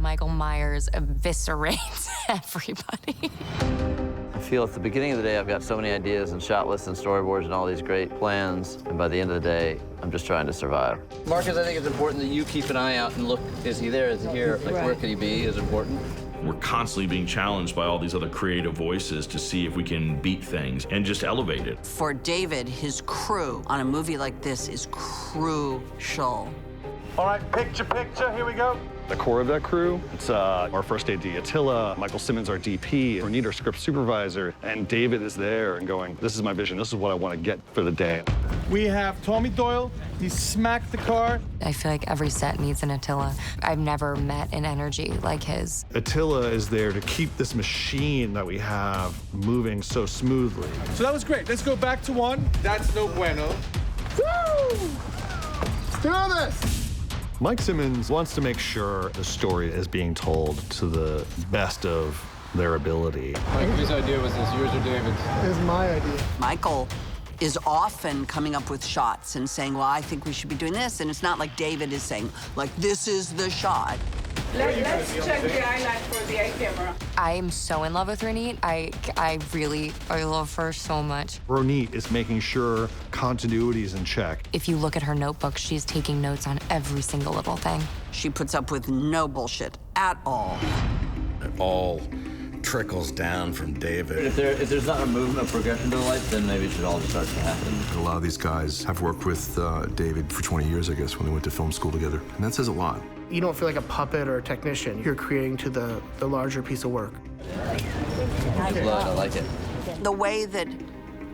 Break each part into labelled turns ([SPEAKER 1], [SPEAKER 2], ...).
[SPEAKER 1] Michael Myers eviscerates everybody.
[SPEAKER 2] I feel at the beginning of the day, I've got so many ideas and shot lists and storyboards and all these great plans. And by the end of the day, I'm just trying to survive. Marcus, I think it's important that you keep an eye out and look, is he there, is he here? Like, where could he be is important.
[SPEAKER 3] We're constantly being challenged by all these other creative voices to see if we can beat things and just elevate it.
[SPEAKER 4] For David, his crew on a movie like this is crucial.
[SPEAKER 5] All right, picture, here we go.
[SPEAKER 6] The core of that crew, it's our first AD, Attila, Michael Simmons, our DP, Ronit, our script supervisor, and David is there and going, this is my vision, this is what I want to get for the day.
[SPEAKER 5] We have Tommy Doyle, he smacked the car.
[SPEAKER 1] I feel like every set needs an Attila. I've never met an energy like his.
[SPEAKER 6] Attila is there to keep this machine that we have moving so smoothly.
[SPEAKER 5] So that was great. Let's go back to one. That's no bueno.
[SPEAKER 7] Woo! Let's do this!
[SPEAKER 6] Mike Simmons wants to make sure the story is being told to the best of their ability.
[SPEAKER 8] Mike, whose idea was this, yours or David's?
[SPEAKER 7] This is my idea.
[SPEAKER 4] Michael is often coming up with shots and saying, well, I think we should be doing this. And it's not like David is saying, like, this is the shot.
[SPEAKER 9] Let's check the eyeline for the eye camera.
[SPEAKER 1] I am so in love with Ronit. I love her so much.
[SPEAKER 6] Ronit is making sure continuity is in check.
[SPEAKER 1] If you look at her notebook, she's taking notes on every single little thing.
[SPEAKER 4] She puts up with no bullshit at all.
[SPEAKER 10] It all trickles down from David.
[SPEAKER 2] If there's not a movement, a progression to the lights, then maybe it should all just start to happen.
[SPEAKER 11] A lot of these guys have worked with David for 20 years, I guess, when they went to film school together. And that says a lot.
[SPEAKER 7] You don't feel like a puppet or a technician. You're creating to the larger piece of work.
[SPEAKER 2] I like it.
[SPEAKER 4] The way that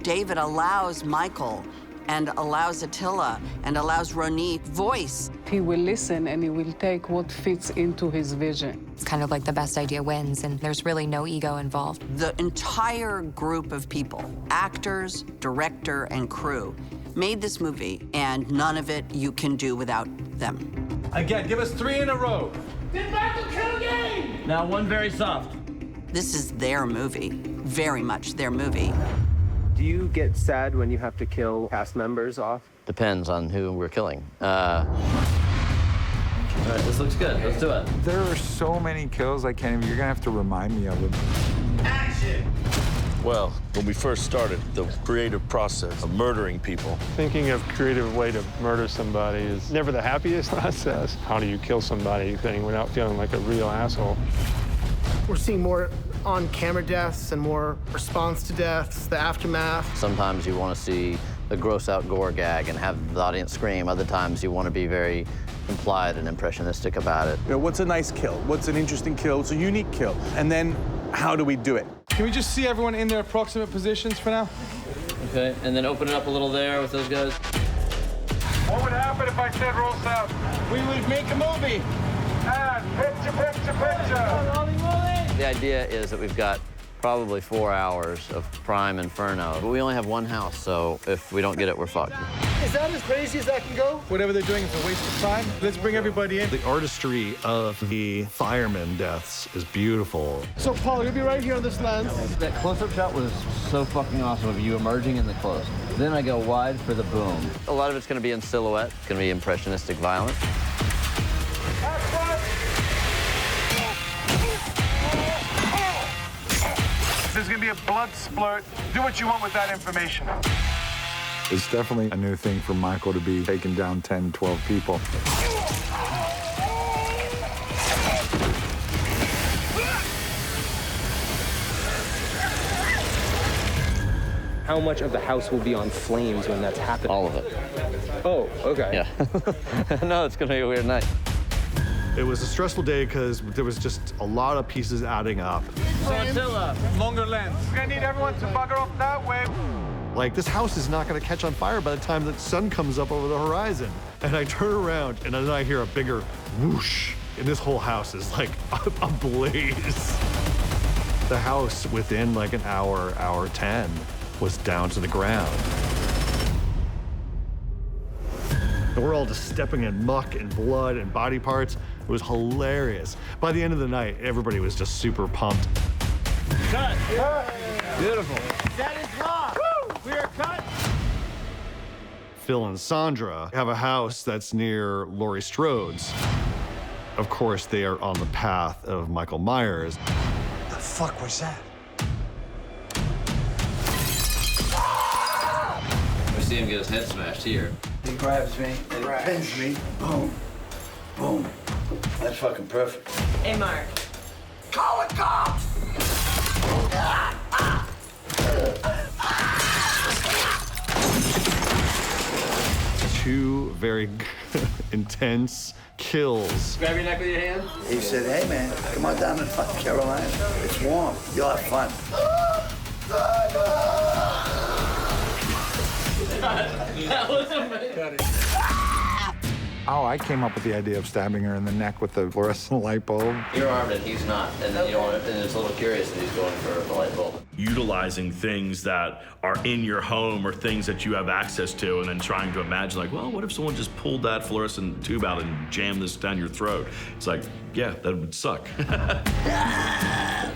[SPEAKER 4] David allows Michael and allows Attila and allows Ronit voice.
[SPEAKER 9] He will listen and he will take what fits into his vision.
[SPEAKER 1] It's kind of like the best idea wins, and there's really no ego involved.
[SPEAKER 4] The entire group of people, actors, director, and crew, made this movie, and none of it you can do without them.
[SPEAKER 5] Again, give us 3 in a row.
[SPEAKER 9] Get back to kill game!
[SPEAKER 2] Now, one very soft.
[SPEAKER 4] This is their movie, very much their movie.
[SPEAKER 8] Do you get sad when you have to kill cast members off?
[SPEAKER 2] Depends on who we're killing. All right, this looks good. Let's do it.
[SPEAKER 12] There are so many kills I can't even, you're gonna have to remind me of them.
[SPEAKER 5] Action!
[SPEAKER 13] Well, when we first started the creative process of murdering people.
[SPEAKER 14] Thinking of creative way to murder somebody is never the happiest process. How do you kill somebody thing without feeling like a real asshole?
[SPEAKER 7] We're seeing more on-camera deaths and more response to deaths, the aftermath.
[SPEAKER 2] Sometimes you want to see the gross-out gore gag and have the audience scream. Other times you want to be very implied and impressionistic about it.
[SPEAKER 5] You know, what's a nice kill? What's an interesting kill? What's a unique kill? And then, how do we do it? Can we just see everyone in their approximate positions for now?
[SPEAKER 2] Okay, and then open it up a little there with those guys.
[SPEAKER 5] What would happen if I said roll sound? We would make a movie. And picture.
[SPEAKER 2] The idea is that we've got probably 4 hours of prime inferno, but we only have one house, so if we don't get it, we're fucked.
[SPEAKER 7] Is that as crazy as that can go?
[SPEAKER 5] Whatever they're doing is a waste of time. Let's bring everybody in.
[SPEAKER 6] The artistry of the fireman deaths is beautiful.
[SPEAKER 7] So, Paul, you'll be right here on this lens.
[SPEAKER 2] That close-up shot was so fucking awesome of you emerging in the close. Then I go wide for the boom. A lot of it's going to be in silhouette. It's going to be impressionistic violence.
[SPEAKER 5] There's gonna be a blood splurt. Do what you want with that information.
[SPEAKER 12] It's definitely a new thing for Michael to be taking down 10, 12 people.
[SPEAKER 8] How much of the house will be on flames when that's happening?
[SPEAKER 2] All of it.
[SPEAKER 8] Oh, okay.
[SPEAKER 2] Yeah. No, it's gonna be a weird night.
[SPEAKER 6] It was a stressful day because there was just a lot of pieces adding up.
[SPEAKER 5] So Attila, longer lens. We're gonna need everyone to bugger off that way.
[SPEAKER 6] Like, this house is not gonna catch on fire by the time the sun comes up over the horizon. And I turn around and then I hear a bigger whoosh, and this whole house is like ablaze. The house within like an hour, hour 10 was down to the ground. And we're all just stepping in muck and blood and body parts. It was hilarious. By the end of the night, everybody was just super pumped.
[SPEAKER 5] Cut.
[SPEAKER 2] Beautiful.
[SPEAKER 5] That is locked. We are cut.
[SPEAKER 6] Phil and Sandra have a house that's near Laurie Strode's. Of course, they are on the path of Michael Myers.
[SPEAKER 15] The fuck was that?
[SPEAKER 2] We see him get his head smashed here.
[SPEAKER 15] He grabs me and he pins me. Boom. Boom. That's fucking perfect.
[SPEAKER 16] Hey, Mark.
[SPEAKER 15] Call the cops!
[SPEAKER 6] Two very intense kills.
[SPEAKER 2] Grab your neck with your hand.
[SPEAKER 15] He said, hey, man, come on down to North Carolina. It's warm. You'll have fun.
[SPEAKER 2] That was amazing.
[SPEAKER 12] Oh, I came up with the idea of stabbing her in the neck with the fluorescent light bulb.
[SPEAKER 2] You're armed and he's not, and you don't want to, and it's a little curious that he's going for the light bulb.
[SPEAKER 3] Utilizing things that are in your home or things that you have access to, and then trying to imagine, like, well, what if someone just pulled that fluorescent tube out and jammed this down your throat? It's like, yeah, that would suck.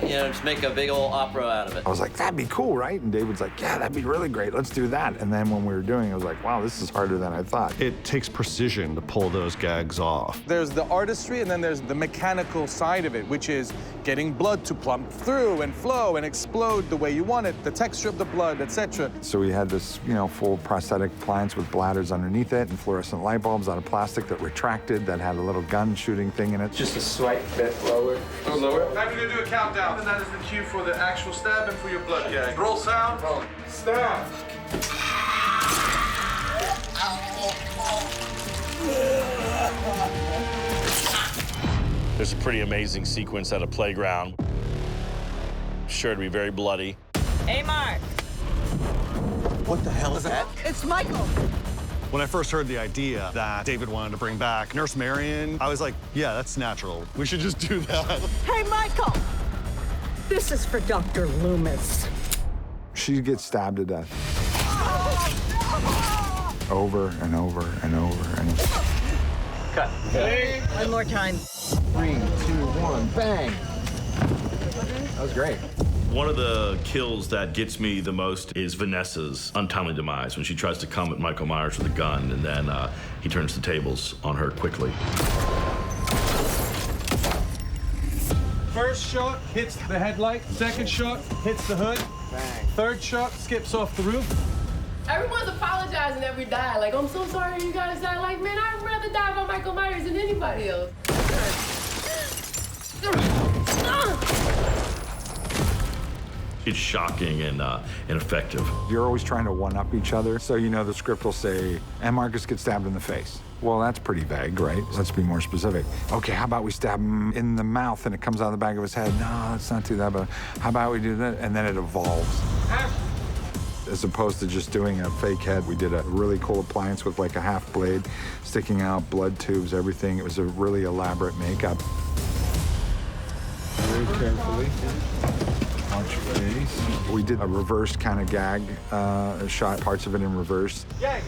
[SPEAKER 2] You know, just make a big old opera out of it.
[SPEAKER 12] I was like, that'd be cool, right? And David's like, yeah, that'd be really great. Let's do that. And then when we were doing it, I was like, wow, this is harder than I thought.
[SPEAKER 6] It takes precision to pull those gags off.
[SPEAKER 5] There's the artistry, and then there's the mechanical side of it, which is getting blood to plump through and flow and explode the way you want it, the texture of the blood, etc.
[SPEAKER 12] So we had this, you know, full prosthetic appliance with bladders underneath it and fluorescent light bulbs out of plastic that retracted, that had a little gun shooting thing in it.
[SPEAKER 8] Just a slight bit lower. Go lower.
[SPEAKER 5] I'm gonna do a countdown, and that is the cue for the actual stab and for your blood gag. Roll sound. Roll. Stab.
[SPEAKER 13] There's a pretty amazing sequence at a playground. Sure to be very bloody.
[SPEAKER 16] Hey, Mark.
[SPEAKER 15] What the hell is that?
[SPEAKER 16] It's Michael.
[SPEAKER 6] When I first heard the idea that David wanted to bring back Nurse Marion, I was like, yeah, that's natural. We should just do that.
[SPEAKER 16] Hey, Michael. This is for Dr. Loomis.
[SPEAKER 12] She gets stabbed to death. Over and over and over and over.
[SPEAKER 2] Cut.
[SPEAKER 16] Hey. One more time.
[SPEAKER 12] 3, 2, 1, bang! That was great.
[SPEAKER 3] One of the kills that gets me the most is Vanessa's untimely demise, when she tries to come at Michael Myers with a gun, and then he turns the tables on her quickly.
[SPEAKER 5] First shot hits the headlight. Second shot hits the hood. Bang. Third shot skips off the roof.
[SPEAKER 17] Everyone's apologizing every die. Like, I'm so sorry you guys died. Like, man, I'd rather die by Michael Myers than anybody else.
[SPEAKER 3] It's shocking and effective.
[SPEAKER 12] You're always trying to one-up each other. So, you know, the script will say, and Marcus gets stabbed in the face. Well, that's pretty vague, right? Let's be more specific. Okay, how about we stab him in the mouth and it comes out of the back of his head? No, let's not do that, but how about we do that? And then it evolves. As opposed to just doing a fake head, we did a really cool appliance with like a half blade sticking out, blood tubes, everything. It was a really elaborate makeup. Very carefully. Watch your face. We did a reverse kind of gag, shot parts of it in reverse.
[SPEAKER 5] Gag.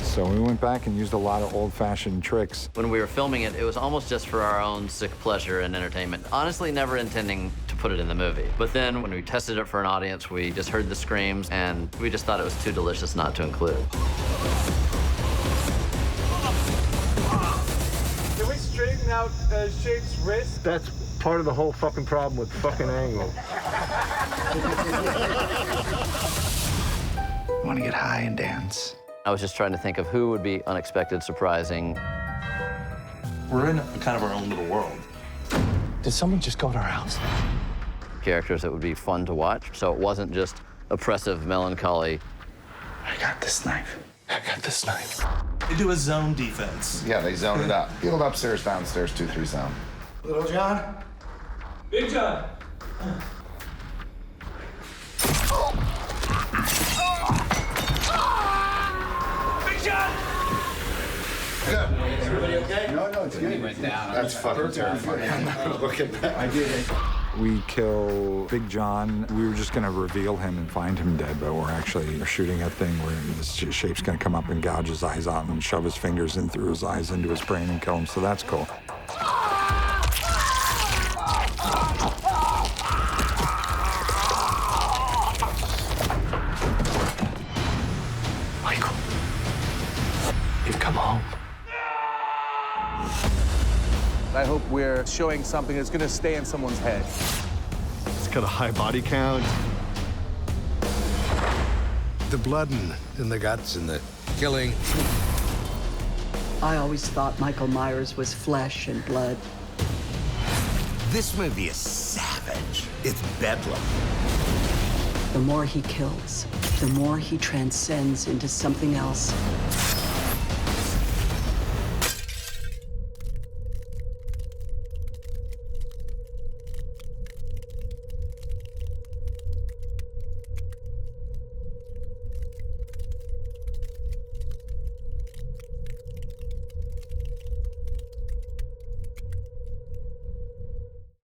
[SPEAKER 12] So we went back and used a lot of old-fashioned tricks.
[SPEAKER 2] When we were filming it, it was almost just for our own sick pleasure and entertainment. Honestly, never intending to put it in the movie. But then when we tested it for an audience, we just heard the screams, and we just thought it was too delicious not to include.
[SPEAKER 5] Can we straighten out Shape's wrist?
[SPEAKER 14] That's part of the whole fucking problem with fucking angle.
[SPEAKER 15] I want to get high and dance.
[SPEAKER 2] I was just trying to think of who would be unexpected, surprising.
[SPEAKER 13] We're in kind of our own little world.
[SPEAKER 15] Did someone just go to our house?
[SPEAKER 2] Characters that would be fun to watch. So it wasn't just oppressive melancholy.
[SPEAKER 15] I got this knife. I got this knife.
[SPEAKER 13] They do a zone defense.
[SPEAKER 18] Yeah, they zone it up. Field upstairs, downstairs, 2-3 zone.
[SPEAKER 15] Little John?
[SPEAKER 5] Big John.
[SPEAKER 18] Good.
[SPEAKER 2] Everybody okay?
[SPEAKER 18] No, it's good.
[SPEAKER 2] Went down.
[SPEAKER 18] That's fucking terrifying. I'm not gonna look at that. I did it.
[SPEAKER 12] We kill Big John. We were just gonna reveal him and find him dead, but we're actually shooting a thing where this Shape's gonna come up and gouge his eyes out and shove his fingers in through his eyes into his brain and kill him, so that's cool.
[SPEAKER 15] Michael, you've come home.
[SPEAKER 5] I hope we're showing something that's gonna stay in someone's head.
[SPEAKER 6] It's got a high body count.
[SPEAKER 10] The blood and the guts and the killing.
[SPEAKER 4] I always thought Michael Myers was flesh and blood.
[SPEAKER 10] This movie is savage. It's bedlam.
[SPEAKER 4] The more he kills, the more he transcends into something else.